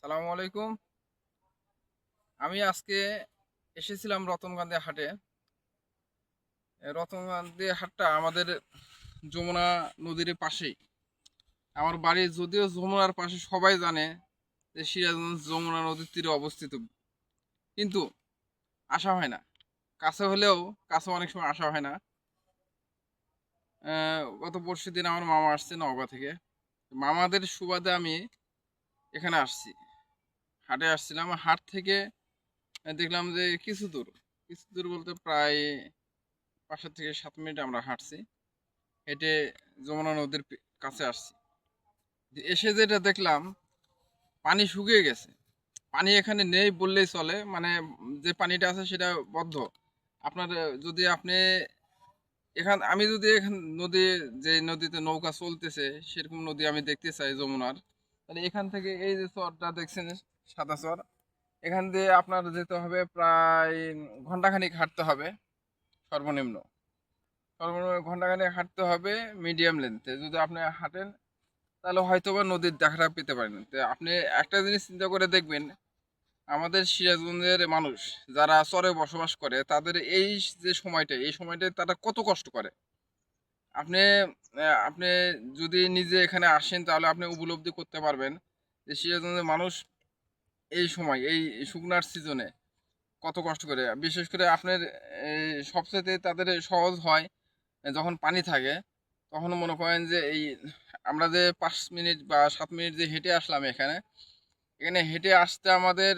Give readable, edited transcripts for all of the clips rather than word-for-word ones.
সালামু আলাইকুম। আমি আজকে এসেছিলাম রতনগান্ধী হাটে। রতনগান্ধী হাটটা আমাদের যমুনা নদীর পাশেই। আমার বাড়ি যদিও যমুনার পাশে, সবাই জানে যে সিরাজগঞ্জ যমুনা নদীর তীরে অবস্থিত, কিন্তু আসা হয় না। কাছে হলেও কাছে অনেক সময় আসা হয় না। গত পরশু দিন আমার মামা আসছে নওগাঁ থেকে। মামাদের সুবাদে আমি এখানে আসছি, হাটে আসছিলাম। হাট থেকে দেখলাম যে কিছু দূর বলতে প্রায় 5 থেকে 7 মিনিট আমরা হাঁটছি, হেঁটে যমুনা নদীর কাছে আসছি। এসে যেটা দেখলাম, পানি শুকিয়ে গেছে। পানি এখানে নেই বললেই চলে, মানে যে পানিটা আছে সেটা বদ্ধ। আপনার যদি আপনি আমি যদি এখান নদী, যে নদীতে নৌকা চলতেছে সেরকম নদী আমি দেখতে চাই যমুনার, তাহলে এখান থেকে এই যে চরটা দেখছেন, সাদা চর, এখান দিয়ে আপনার যেতে হবে প্রায় ঘন্টাখানিক হাঁটতে হবে সর্বনিম্ন। সর্বনিম্ন ঘন্টাখানেক হাঁটতে হবে মিডিয়াম লেন্থে। যদি আপনি হাঁটেন তাহলে হয়তো বা নদীর দেখাটা পেতে পারেন। তো আপনি একটা জিনিস চিন্তা করে দেখবেন, আমাদের সিরাজগঞ্জের মানুষ যারা চরে বসবাস করে, তাদের এই সময়টায় তারা কত কষ্ট করে। আপনি আপনি যদি নিজে এখানে আসেন তাহলে আপনি উপলব্ধি করতে পারবেন যে সিরাজগঞ্জের মানুষ এই শুকনার সিজনে কত কষ্ট করে। বিশেষ করে আপনার সবচেয়ে তাদের সহজ হয় যখন পানি থাকে। তখন মনে করেন যে আমরা যে 5 মিনিট বা 7 মিনিট যে হেঁটে আসলাম এখানে, এখানে হেঁটে আসতে আমাদের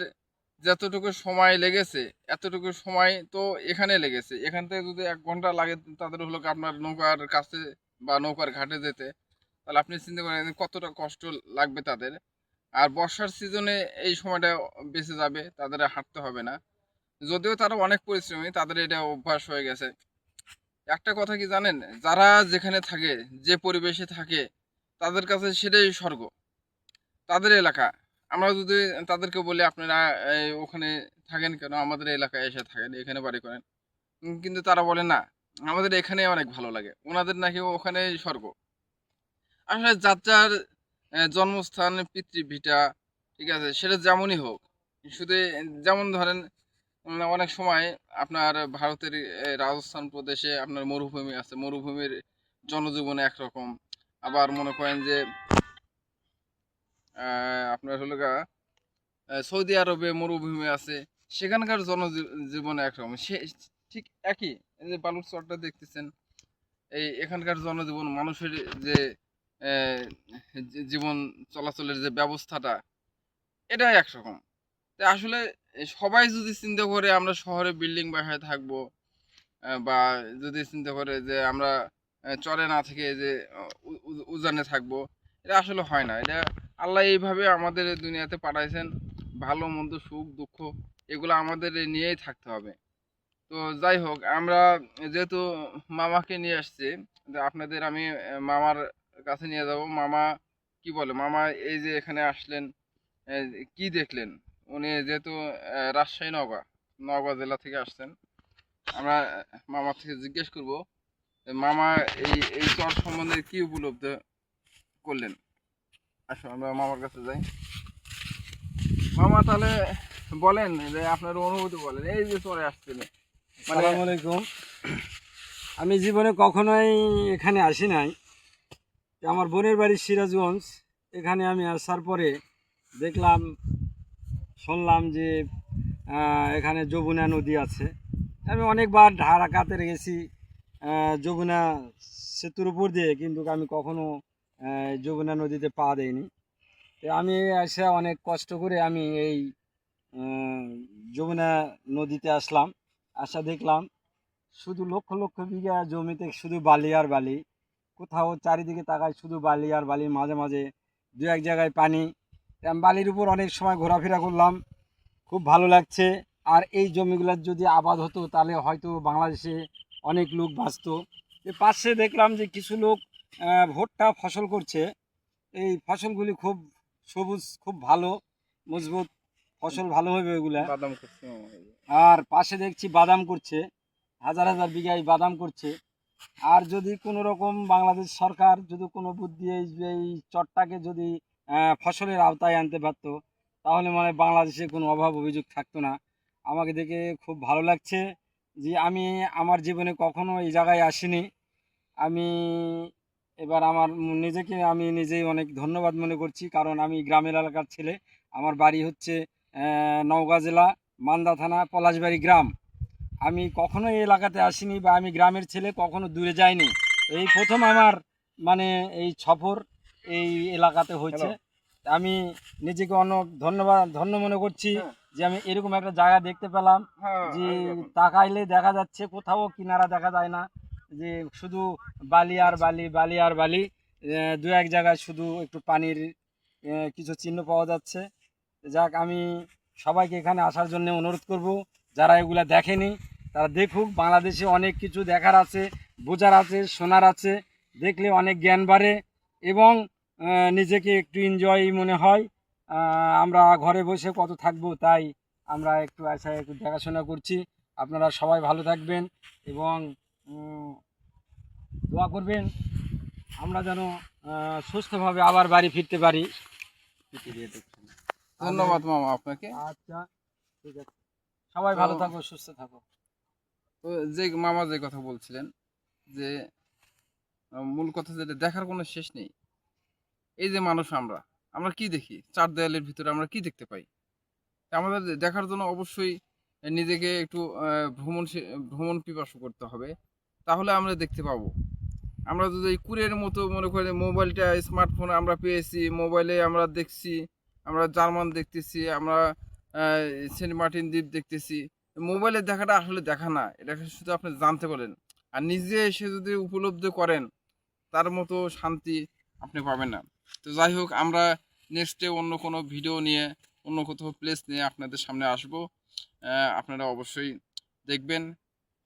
যতটুকু সময় লেগেছে, এতটুকু সময় তো এখানে লেগেছে। এখান থেকে যদি 1 ঘন্টা লাগে তাদের হলো কি আপনার নৌকার কাছে বা নৌকার ঘাটে যেতে, তাহলে আপনি চিন্তা করেন যে কতটা কষ্ট লাগবে তাদের। আর বর্ষার সিজনে এই সময়টা বেঁচে যাবে, তাদের আর হাঁটতে হবে না। যদিও তারা অনেক পরিশ্রমী, তাদের এটা অভ্যাস হয়ে গেছে। একটা কথা কি জানেন, যারা যেখানে থাকে, যে পরিবেশে থাকে, তাদের কাছে সেটাই স্বর্গ, তাদের এলাকা। আমরা যদি তাদেরকে বলি আপনারা ওখানে থাকেন কেন, আমাদের এলাকায় এসে থাকেন, এখানে বাড়ি করেন, কিন্তু তারা বলে না, আমাদের এখানে অনেক ভালো লাগে, ওনাদের নাকি ওখানে স্বর্গ। আসলে যার যার জন্মস্থান, পিতৃভিটা, ঠিক আছে, সেটা যেমনই হোক, শুধু যেমন ধরেন অনেক সময় আপনার ভারতের রাজস্থান প্রদেশে আপনার মরুভূমি আছে, মরুভূমির জনজীবন একরকম। আবার মনে করেন যে আপনার হলো গা সৌদি আরবে মরুভূমি আছে, সেখানকার জনজীবন একরকম। সে ঠিক একই। এই যে বালুর চরটা দেখতেছেন, এখানকার জনজীবন, মানুষের যে আহ, জীবন চলাচলের যে ব্যবস্থাটা, এটাই একরকম। তাই আসলে সবাই যদি চিন্তা করে আমরা শহরে বিল্ডিং বাসায় থাকবো, বা যদি চিন্তা করে যে আমরা চরে না থেকে যে উজানে থাকবো, এটা আসলে হয় না। এটা আল্লাহ এইভাবে আমাদের এই দুনিয়াতে পাঠাইছেন। ভালো মন্দ, সুখ দুঃখ, এগুলো আমাদের নিয়েই থাকতে হবে। তো যাই হোক, আমরা যেহেতু মামাকে নিয়ে আসছি, যে আপনাদের আমি মামার কাছে নিয়ে যাব। মামা কি বলে, মামা এই যে এখানে আসলেন, আহ, কি দেখলেন? উনি যেহেতু রাজশাহী, নওগাঁ নওগাঁ জেলা থেকে আসছেন, আমরা মামার থেকে জিজ্ঞেস করব মামা এই চর সম্বন্ধে কি উপলব্ধি করলেন। আসো আমরা মামার কাছে যাই। মামা তাহলে বলেন যে আপনার অনুভূতি বলেন, এই যে চরে আসছেন, মানে। সালাম আলাইকুম। আমি জীবনে কখনোই এখানে আসি নাই। তো আমার বোনের বাড়ি সিরাজগঞ্জ। এখানে আমি আসার পরে দেখলাম, শুনলাম যে এখানে যমুনা নদী আছে। আমি অনেকবার ঢাকাতে গেছি যমুনা সেতুর উপর দিয়ে, কিন্তু আমি কখনো যমুনা নদীতে পা দেইনি। তো আমি এসে অনেক কষ্ট করে আমি এই আহ, যমুনা নদীতে আসলাম। আসা দেখলাম শুধু লক্ষ লক্ষ বিঘা জমিতে শুধু বালি আর বালি। কোথাও চারিদিকে তাকায় শুধু বালি আর বালি, মাঝে মাঝে দু এক জায়গায় পানি। আমি বালির উপর অনেক সময় ঘোরাফেরা করলাম, খুব ভালো লাগছে। আর এই জমিগুলোর যদি আবাদ হতো তাহলে হয়তো বাংলাদেশে অনেক লোক বাঁচত। এর পাশে দেখলাম যে কিছু লোক ভুট্টা ফসল করছে। এই ফসলগুলি খুব সবুজ, খুব ভালো, মজবুত ফসল, ভালো হবে ওইগুলা। বাদাম করছে। আর পাশে দেখছি বাদাম করছে, হাজার হাজার বিঘায় বাদাম করছে। আর যদি কোনো রকম বাংলাদেশ সরকার যদি কোনো বুদ্ধি এই চরটাকে যদি ফসলের আওতায় আনতে পারতো, তাহলে মানে বাংলাদেশে কোনো অভাব অভিযোগ থাকতো না। আমাকে দেখে খুব ভালো লাগছে যে আমি আমার জীবনে কখনো এই জায়গায় আসিনি। আমি এবার আমার নিজেকে আমি নিজেই অনেক ধন্যবাদ মনে করছি, কারণ আমি গ্রামের এলাকার ছেলে। আমার বাড়ি হচ্ছে নওগাঁ জেলা মান্দা থানা পলাশবাড়ি গ্রাম। আমি কখনো এই এলাকাতে আসিনি বা আমি গ্রামের ছেলে, কখনো দূরে যাইনি। এই প্রথম আমার মানে এই সফর এই এলাকাতে হয়েছে। আমি নিজেকে অনেক ধন্য মনে করছি যে আমি এরকম একটা জায়গা দেখতে পেলাম, যে তাকাইলে দেখা যাচ্ছে, কোথাও কিনারা দেখা যায় না, যে শুধু বালি আর বালি, বালি আর বালি। দু এক জায়গায় শুধু একটু পানির কিছু চিহ্ন পাওয়া যাচ্ছে। যাক, আমি সবাইকে এখানে আসার জন্য অনুরোধ করব, যারা এগুলা দেখেনি তারা দেখুক। বাংলাদেশে অনেক কিছু দেখার আছে, বোঝার আছে, শোনার আছে। দেখলে অনেক জ্ঞান বাড়ে এবং নিজেকে একটু এনজয় মনে হয়। আমরা ঘরে বসে কত থাকবো, তাই আমরা একটু আসা একটু দেখাশোনা করছি। আপনারা সবাই ভালো থাকবেন এবং দোয়া করবেন আমরা যেন সুস্থভাবে আবার বাড়ি ফিরতে পারি। ধন্যবাদ মামা আপনাকে। আচ্ছা, ঠিক আছে, সবাই ভালো থাকো, সুস্থ থাকো। তো যে মামা যে কথা বলছিলেন, যে মূল কথা যেটা, দেখার কোনো শেষ নেই। এই যে মানুষ, আমরা কি দেখি, চার দেয়ালের ভিতরে আমরা কি দেখতে পাই? আমাদের দেখার জন্য অবশ্যই নিজেকে একটু ভ্রমণ পিপাসু করতে হবে, তাহলে আমরা দেখতে পাবো। আমরা যদি এই কুরের মতো মনে করি, মোবাইলটা স্মার্টফোন আমরা পেয়েছি, মোবাইলে আমরা দেখছি, আমরা জার্মান দেখতেছি, আমরা সেন্ট মার্টিন দ্বীপ দেখতেছি। মোবাইলে দেখাটা আসলে দেখা না, এটা শুধু আপনি জানতে পারেন। আর নিজে এসে যদি উপলব্ধি করেন, তার মতো শান্তি আপনি পাবেন না। তো যাই হোক, আমরা নেক্সটে অন্য কোনো ভিডিও নিয়ে, অন্য কোথাও প্লেস নিয়ে আপনাদের সামনে আসবো। আপনারা অবশ্যই দেখবেন।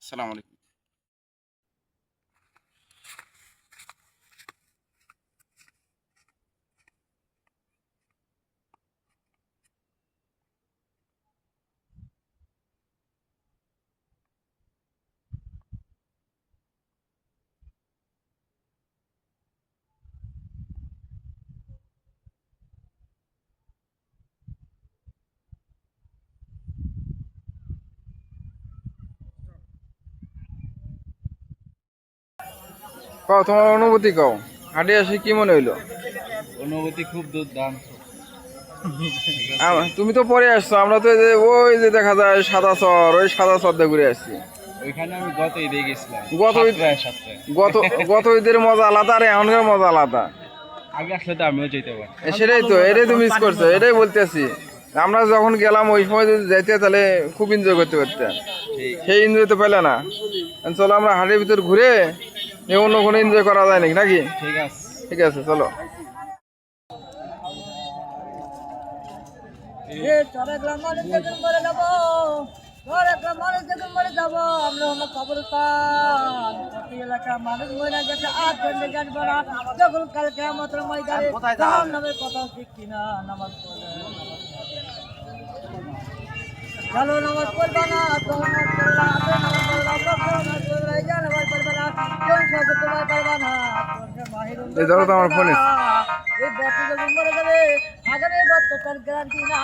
আসসালামু আলাইকুম। কও তোমার অনুভূতি, কও হাটে আসে কি মনে হইলো? অনুভূতি খুব দুর্দান্ত। তুমি তো পরে আসছো, আমরা তো এই যে ওই যে দেখা যায় সাদা চর, ওই সাদা চর দিয়ে ঘুরে আসছি। ওইখানে আমি গত ঈদে গেছিলাম। গত ঈদের মজা আলাদা আর এখনকার মজা আলাদা। আগে আসলে তো আমিও যেতে পারি। সেটাই তো, এটাই তো মিস করছো, এটাই বলতেছি। আমরা যখন গেলাম ওই সময় যদি যাইতে, তাহলে খুব এনজয় করতে পারতাম। সেই এনজয় তো পেলে না। চলো আমরা হাটের ভিতর ঘুরে অন্য কোনো এনজয় করা যায় নাকি? ঠিক আছে, ঠিক আছে, চলো। মানুষ মহিলা গেছে 8 ঘন্টা গাছ ভরা, যখন কালকে মাত্র ময়দানে নামে কথা শিখছি না, নামাজ পড়ে চলো, নামাজ পড়বা না, এই ধরো তো আমার ফোনে। এই বছর যখন মরে যাবে, আগামী বছর তার গ্যারান্টি নাই।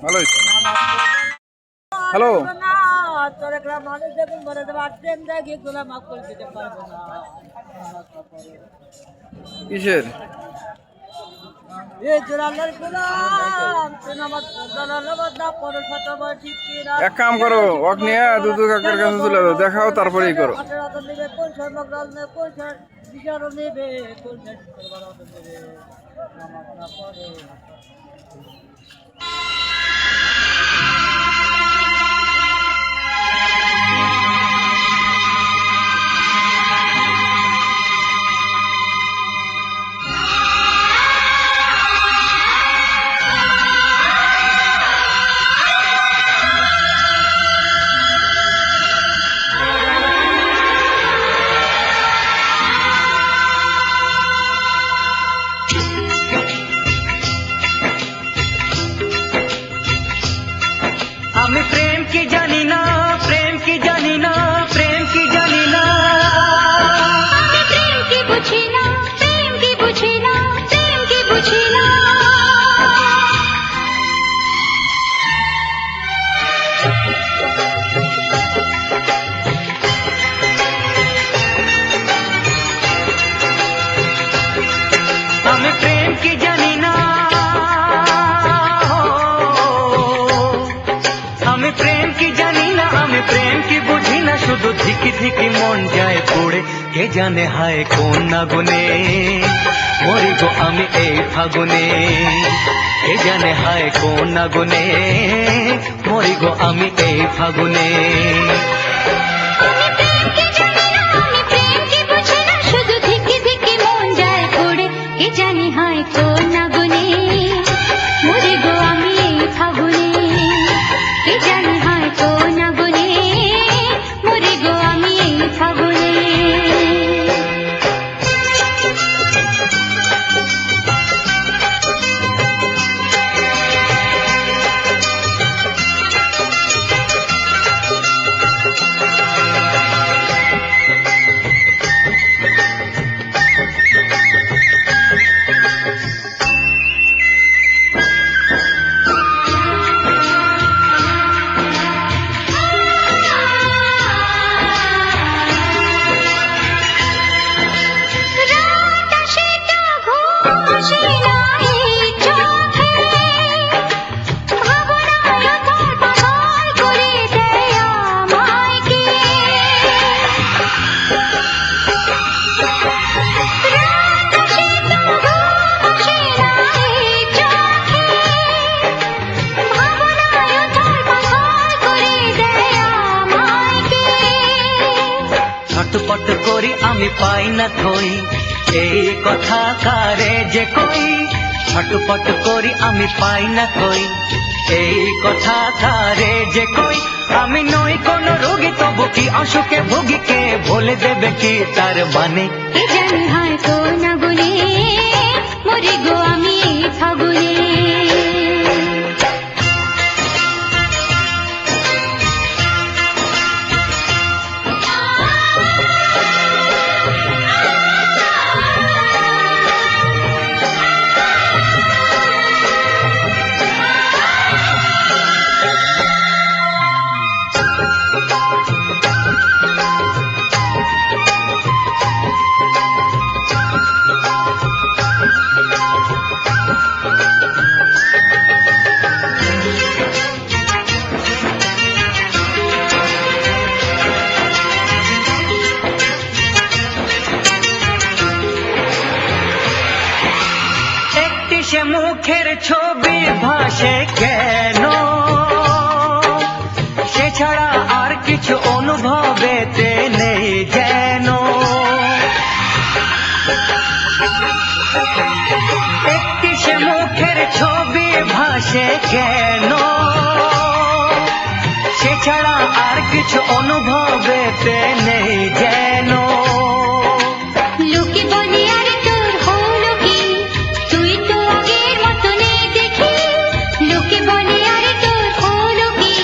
ভালো হয়েছে। হ্যালো, তোর একটা মানুষ যখন মরে যাবে, আর ট্রেন দেখে তোলা মাফ করে দিতে পারবো না। কিসের? এক কাম করো, ওক নিয়ে দুদু কাকার কাছে চলে যাও, দেখাও তারপরেই করো। শুধু ধিকি ধিকি মন যায় পড়ে, কে জানে হায় কোন আগুনে মরি গো আমি এই ফাগুনে, কে জানে হায় কোন আগুনে মরি গো আমি এই ফাগুনে। ছটপট করি আমি পাই না থই, এই কথা কারে যে কই, ছটপট করি আমি পাই না কই, এই কথা কারে যে কই। আমি নই কোন রোগী তবু কি অসুখে ভুগি, কে বলে দেবে কি তার মানে, কে জানি হায় কোন আগুনে মরি গো আমি এই ফাগুনে। সে মুখের ছবি ভাসে কেন, সে ছাড়া আর কিছু অনুভবেতে নেই যেন। একটি সে মুখের ছবি ভাসে কেন, সে ছাড়া আর কিছু অনুভবেতে নেই যেন। লোকে বলে আরে তোর হলো কি, তুই তো আগের মতো নেই দেখি। লোকে বলে আরে তোর হলো কি,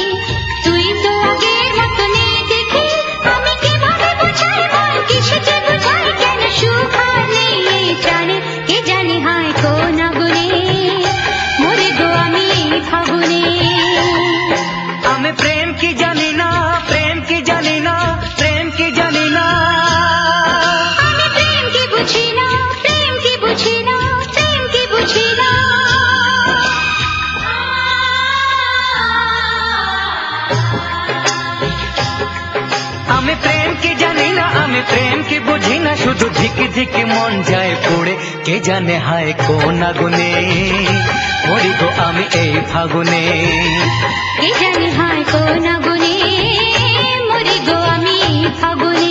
তুই তো আগের মতো নেই দেখি। আমি কিভাবে বোঝাই বল, কিসে যে বোঝাই, কেন সুখ আর নেই এই প্রাণে। কে জানে হায় কোন আগুনে মরে গো আমি এই ফাগুনে। আমি প্রেম কি জানি না, প্রেম কি জানি না, প্রেম কি জানি না। আমি প্রেম কি বুঝি না, প্রেম কি বুঝি না, প্রেম কি বুঝি না। আমি প্রেম কি জানি না, আমি প্রেম কি বুঝি না, শুধু ধিকি ধিকি মন যায় পড়ে, কে জানে হায় কোন আগুনে মরি গো আমি এই ফাগুনে। কে জানে হায় কোন আগুনে মরি গো আমি এই ফাগুনে।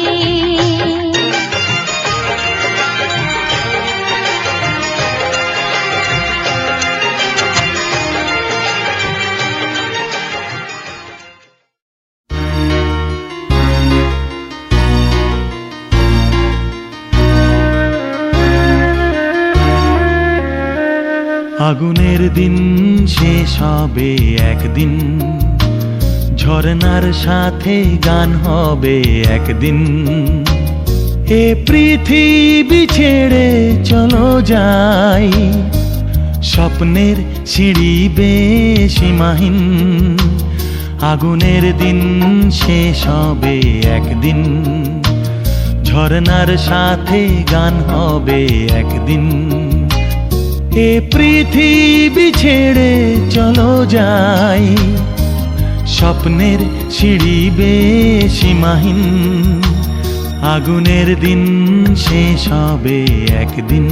আগুনের দিন শেষ হবে একদিন, ঝরনার সাথে গান হবে একদিন। এ পৃথিবী ছেড়ে চলো যাই, স্বপ্নের সিঁড়ি বেয়ে সীমাহীন। আগুনের দিন শেষ হবে একদিন, ঝরনার সাথে গান হবে একদিন। এ পৃথিবী ছেড়ে চলো যাই, স্বপ্নের সিঁড়ি বেয়ে সীমাহীন, আগুনের দিন শেষ হবে একদিন।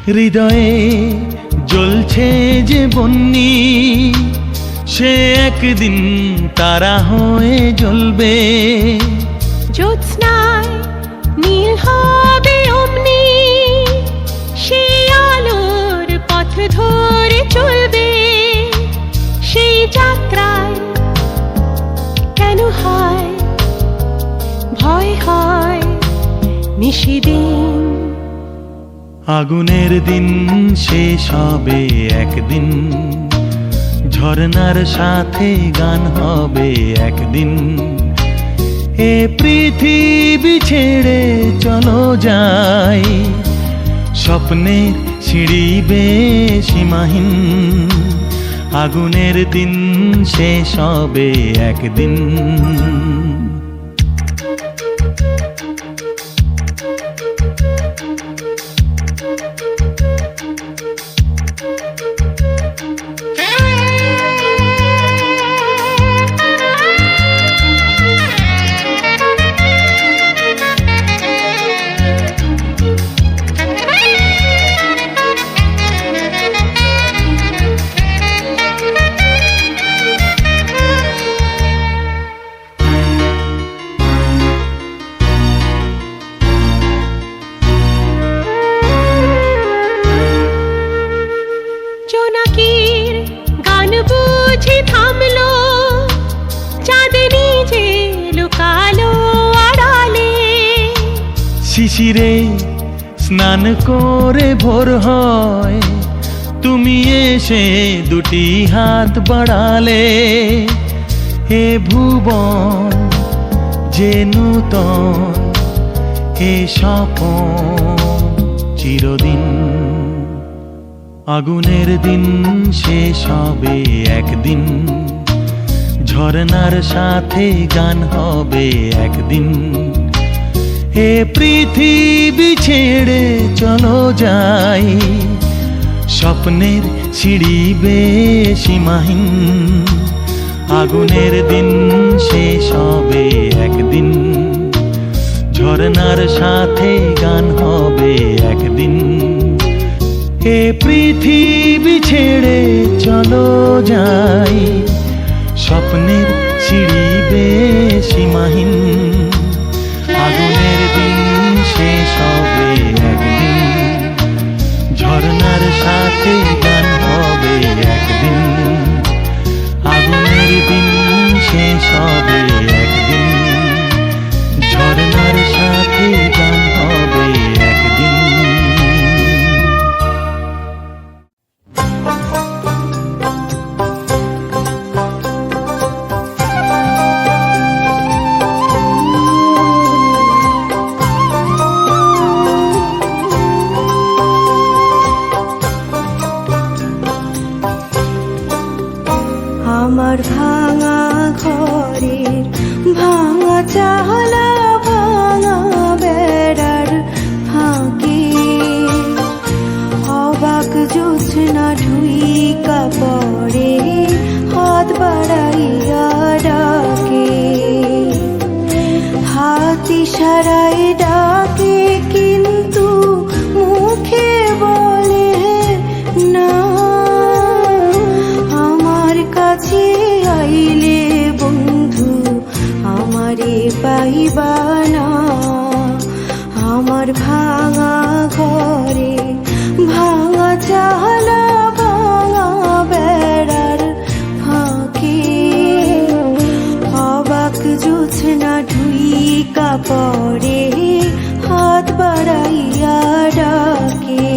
হৃদয়ে জ্বলছে যে বন্যি, সে একদিন তারা হয়ে জ্বলবে। জ্যোৎস্নায় নীল হবে অমনি, সেই আলোর পথ ধরে চলবে। সেই যাত্রায় কেন হয় ভয়, হয় নিশিদিন। আগুনের দিন শেষ হবে একদিন, ঝরনার সাথে গান হবে একদিন। এ পৃথিবী ছেড়ে চলো যাই, স্বপ্নের সিঁড়ি বেয়ে সীমাহীন। আগুনের দিন শেষ হবে একদিন। জোনাকির গান বুঝি থামলো, চাঁদনি যে লুকালো আড়ালে। শিশিরে স্নান করে ভোর হয়, তুমি এসে দুটি হাত বাড়ালে। হে ভুবন যে নূতন, হে স্বপন চিরদিন। আগুনের দিন শেষ হবে একদিন, ঝরনার সাথে গান হবে একদিন। এ পৃথিবী ছেড়ে চলো যাই, স্বপ্নের সিঁড়ি বেয়ে সীমাহীন। আগুনের দিন শেষ হবে একদিন, ঝরনার সাথে গান হবে একদিন। এ পৃথিবী ছেড়ে চলো যাই, স্বপ্নের সিঁড়ি বেয়ে সীমাহীন। আগুনের দিন শেষ হবে একদিন, ঝরনার সাথে গান হবে একদিন। আগুনের দিন শেষ হবে একদিন, ঝরনার সাথে গান হবে একদিন। আমার ভাঙা ঘরের ভাঙা চালা, ভাঙা বেড়ার ফাঁকে অবাক জোছনা ঢুইকা পড়ে, হাত বাড়াইয়া ডাকে। হাত ইশারায় ডাকে কিন্তু মুখে বলে না। আমার কাছে আইলে বন্ধু আমারে পাইবা না। আমার ভাঙা ঘরে ভাঙা চালা, ভাঙা বেড়ার ফাঁকে অবাক জোছনা ঢুইকা পড়ে, হাত বাড়াইয়া ডাকে।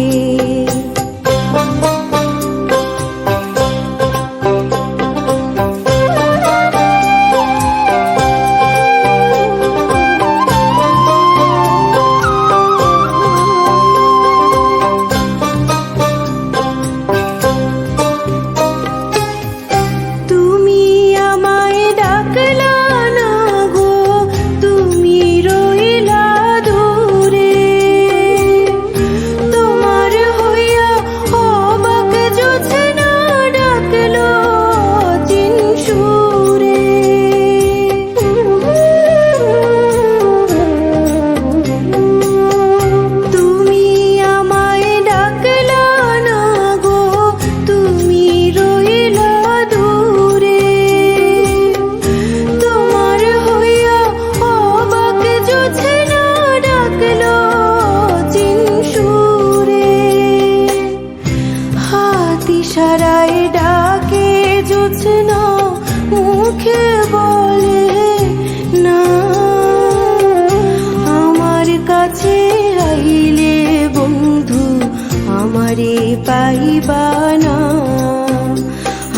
পাইবানা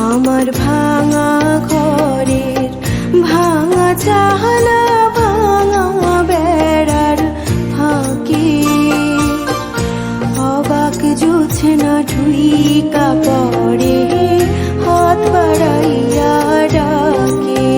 আমার ভাঙা ঘরের ভাঙা চালা ভাঙা বেড়ার ফাঁকে অবাক জোছনা ঢুইকা পড়ে হাত বাড়াইয়া ডাকে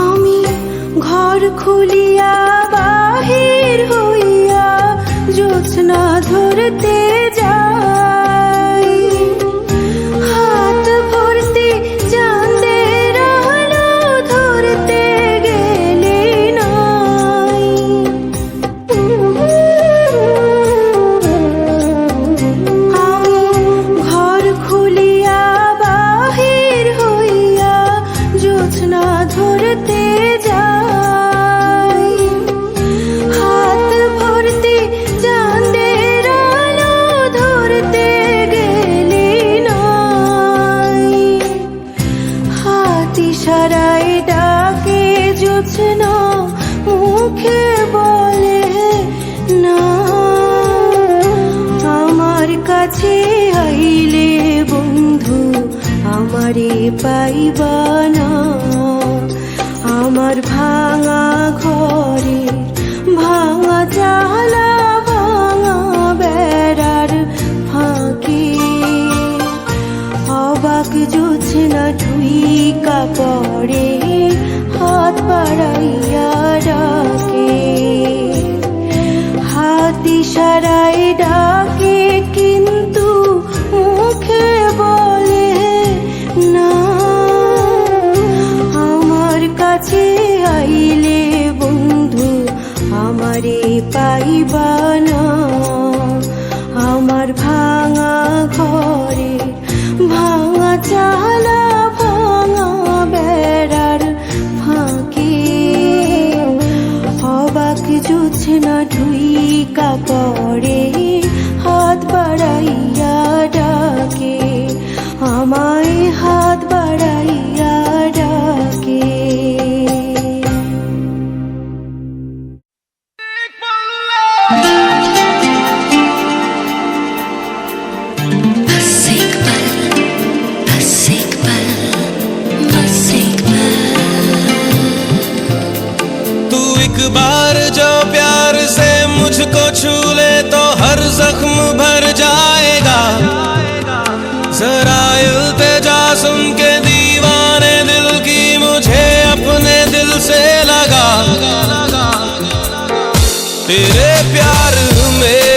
আমি ঘর খুলিয়া বাহির হইয়া জোছনা ধরতে যাই হাত ভর্তি চাঁদের আলো ধরতে গেলে নাই আমি ঘর খুলিয়া বাহির হইয়া জোছনা ধরতে যাই হাত ভর্তি চাঁদের আলো ধরতে গেলে নাই হাত ইশারায় ডাকে জোছনা মুখে বলে না আমার কাছে আইলে বন্ধু আমারে পাইবানা আমার ভাঙা ঘরে ভাঙা চালা ভাঙা বেড়ার ফাঁকে অবাক জোছনা ঢুইকা পড়ে হাত বাড়াইয়া ডাকে হাত ইশারায় ডাকে কিন্তু মুখে বলে না আমার কাছে আইলে বন্ধু আমারে পাইবানা আমার ভাঙা ঘরে ভাঙা চালা ভাঙা বেড়ার ফাঁকে অবাক জোছনা ঢুইকা পড়ে হাত বাড়াইয়া ডাকে আমায় হাত বাড়াইয়া ডাকে तू एक बार जो प्यार से मुझको छू ले तो हर जख्म भर जाएगा जरा इल्तिजा सुन के दीवाने दिल की मुझे अपने दिल से लगा तेरे प्यार में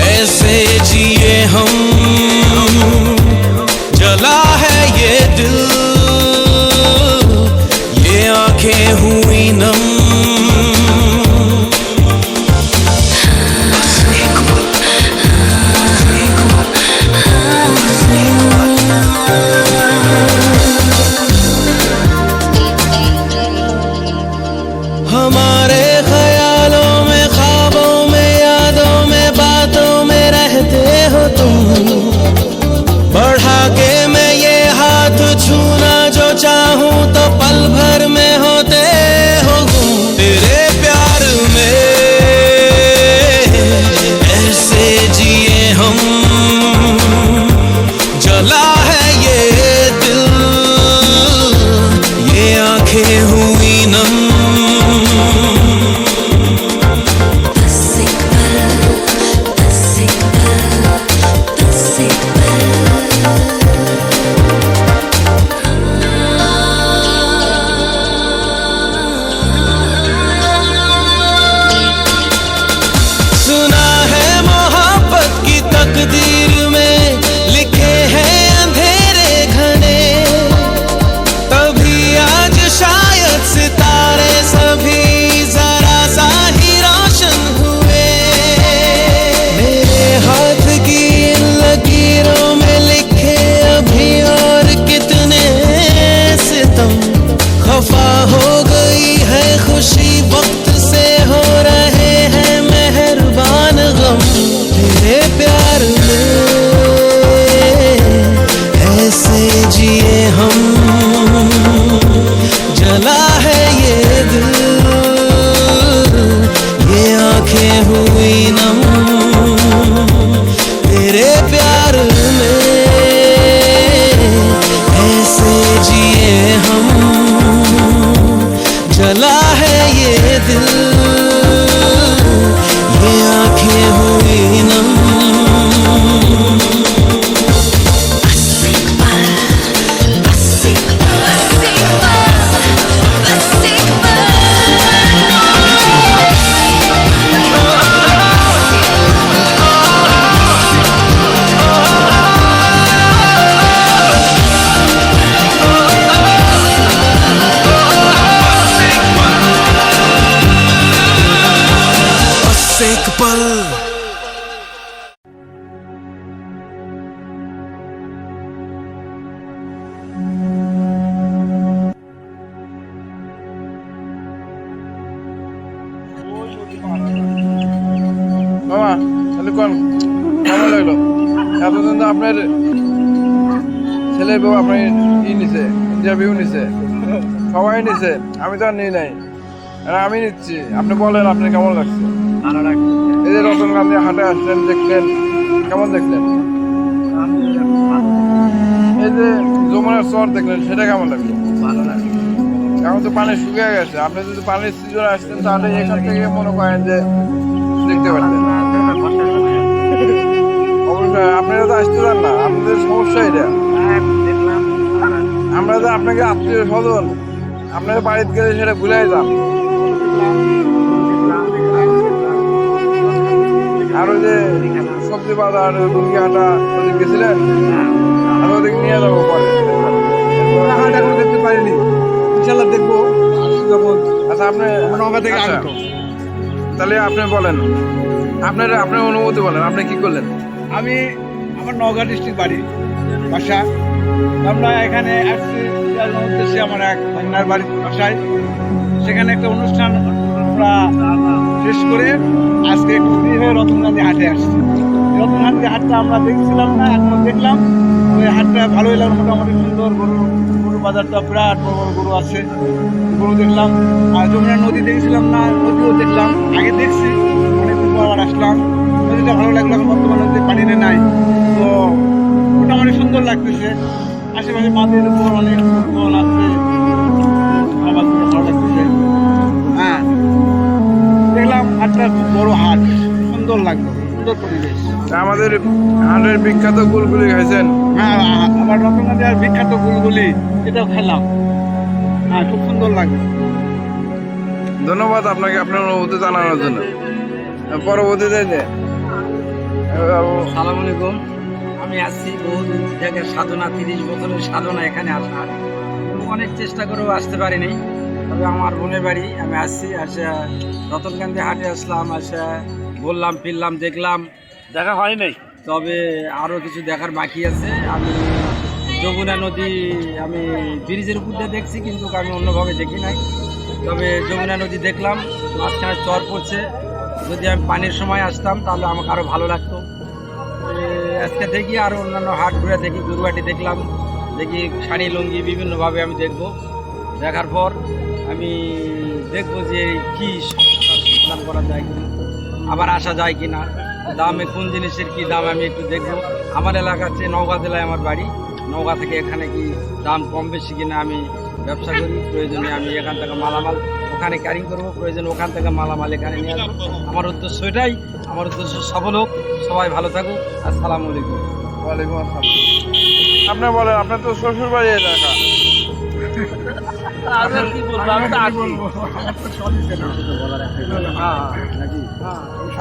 ऐसे जिए हम जला है ये दिल ये आंखें हुई नम एक আপনার ছেলের বউ আপনি নিছে, ইন্টারভিউ নিছে, সবাই নিছে, আমি তো আর নিই নাই, আর আমি নিচ্ছি। আপনি বলেন আপনি কেমন লাগছে? ভালো লাগছে। এই যে রতনগান্ধী হাটে আসলেন, দেখলেন, কেমন দেখলেন? এই যে যমুনার চর দেখলেন, সেটা কেমন লাগলো? ভালো লাগছে। এখন তো পানি শুকিয়ে গেছে, আপনি যদি পানির সিজনে আসতেন তাহলে এখান থেকে মনে করেন যে দেখতে পারতেন। অবশ্যই আপনারা তো আসতে চান না, আপনাদের সমস্যা এটা। আমরা যে আপনাকে আত্মীয় স্বজন, আপনারা বাড়িতে গেলে সেটা ভুলে যান। আর ওই যে সবজি বাজার, লুঙ্গি হাটা ওদিকে গেছিলেন, আমি ওদিকে নিয়ে যাবো পরে। হাট এখনো দেখতে পারিনি, ইনশাল্লাহ দেখবো যখন। আচ্ছা আপনি নওগাঁ থেকে আচ্ছা, আগত। তাহলে আপনি বলেন, আপনার অনুভূতি বলেন, আপনি কি করলেন? আমি আমার নওগাঁ ডিস্ট্রিক্ট বাসা। আমরা এখানে আসছি উদ্দেশ্যে আমার এক ভাইনার বাড়ির বাসায়। সেখানে একটা অনুষ্ঠান আমরা শেষ করে আজকে একটু ফ্রি হয়ে রতনগান্ধী হাটে আসছি। রতনগান্ধী হাটটা আমরা দেখছিলাম না, এখন দেখলাম। ওই হাটটা ভালোই লাগলো, মোটামুটি সুন্দর। গরু বাজারটা বিরাট বড় বড় গরু আছে, গরু দেখলাম। আর যমুনা নদী দেখছিলাম না, নদীও দেখলাম, আগে দেখছি, অনেকদিন পর আবার আসলাম। নদীটা ভালো লাগলো, এখন বর্তমান নদীতে পানিতে নাই, তো মোটামুটি সুন্দর লাগতেছে। আশেপাশে মাদের উপর অনেক ফল আছে, আমার খুব ভালো লাগতেছে। হ্যাঁ, দেখলাম হাটটা খুব বড় হাট, সুন্দর লাগলো, সুন্দর পরিবেশ। আমাদের হাটের বিখ্যাত গুলগুলি খাইছেন? হ্যাঁ, আমার রতনগান্ধী আর বিখ্যাত গুলগুলি, এটাও খেলাম। হ্যাঁ, খুব সুন্দর লাগলো। ধন্যবাদ আপনাকে আপনার অনুভূতি জানানোর জন্য। পরবর্তীতে যে সালাম আলাইকুম। আমি আসছি বহুদিন থেকে সাধনা, 30 বছরের সাধনা এখানে আসার। অনেক চেষ্টা করেও আসতে পারিনি, তবে আমার বোনের বাড়ি আমি আসছি। আসে রতনগান্ধী হাটে আসলাম, আসে বললাম, ফিরলাম, দেখলাম, দেখা হয় নাই, তবে আরও কিছু দেখার বাকি আছে। আমি যমুনা নদী আমি ব্রিজের উপর দিয়ে দেখছি, কিন্তু আমি অন্যভাবে দেখি নাই। তবে যমুনা নদী দেখলাম, মাঝখানে চর পড়ছে। যদি আমি পানির সময় আসতাম তাহলে আমাকে আরও ভালো লাগতো। আজকে দেখি আর অন্যান্য হাট ঘুরে দেখি, গরুহাটি দেখলাম, দেখি শাড়ি লুঙ্গি বিভিন্নভাবে আমি দেখব। দেখার পর আমি দেখবো যে কী দাম করা যায় কিনা, আবার আসা যায় কিনা, দামে কোন জিনিসের কি দাম আমি একটু দেখবো। আমার এলাকার চেয়ে নওগাঁ জেলায় আমার বাড়ি, নওগাঁ থেকে এখানে কি দাম কম বেশি কিনা আমি ব্যবসা করি। প্রয়োজনে আমি এখান থেকে মালামাল ওখানে ক্যারিং করবো, প্রয়োজন ওখান থেকে মালামাল এখানে নিয়ে আসবো। আমার উদ্দেশ্য এটাই, আমার উদ্দেশ্য সফল হোক। সবাই ভালো থাকুক। আসসালামু আলাইকুম। ওয়ালাইকুম আসসালাম। আপনি বলেন, আপনার তো শ্বশুর বাড়ি এলাকা।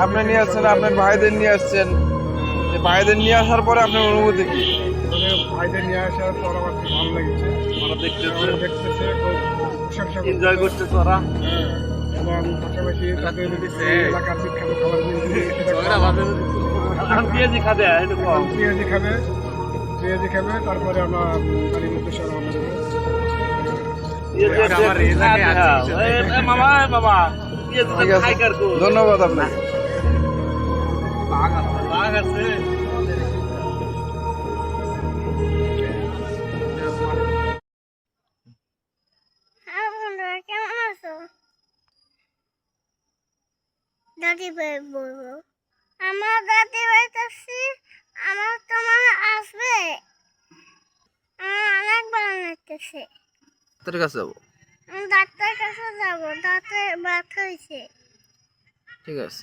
আপনি নিয়ে আসছেন, আপনার ভাইদের নিয়ে আসছেন, ভাইদের নিয়ে আসার পরে আপনার অনুভূতি কি? ভাইদের নিয়ে আসার পর আমার খুব ভালো লেগেছে। ওরা দেখতেছে, খুব এনজয় করতেছে ওরা। এবং পাশাপাশি তাদের এলাকার বিখ্যাত খাবার পেঁয়াজি খাবে, তারপরে আমরা বাড়ির উদ্দেশ্যে রওনা দেবো। ঠিক আছে, ধন্যবাদ আপনাকে। কেমন আছো? দাদি ভাই বলবো, আমার দাদি ভাই আসছি, আমার তোমার আসবে, আমার অনেক ভালো লাগতেছে। তোর কাছে যাবো, ডাক্তার কাছে যাবো, দাঁতে ব্যথা হয়েছে। ঠিক আছে।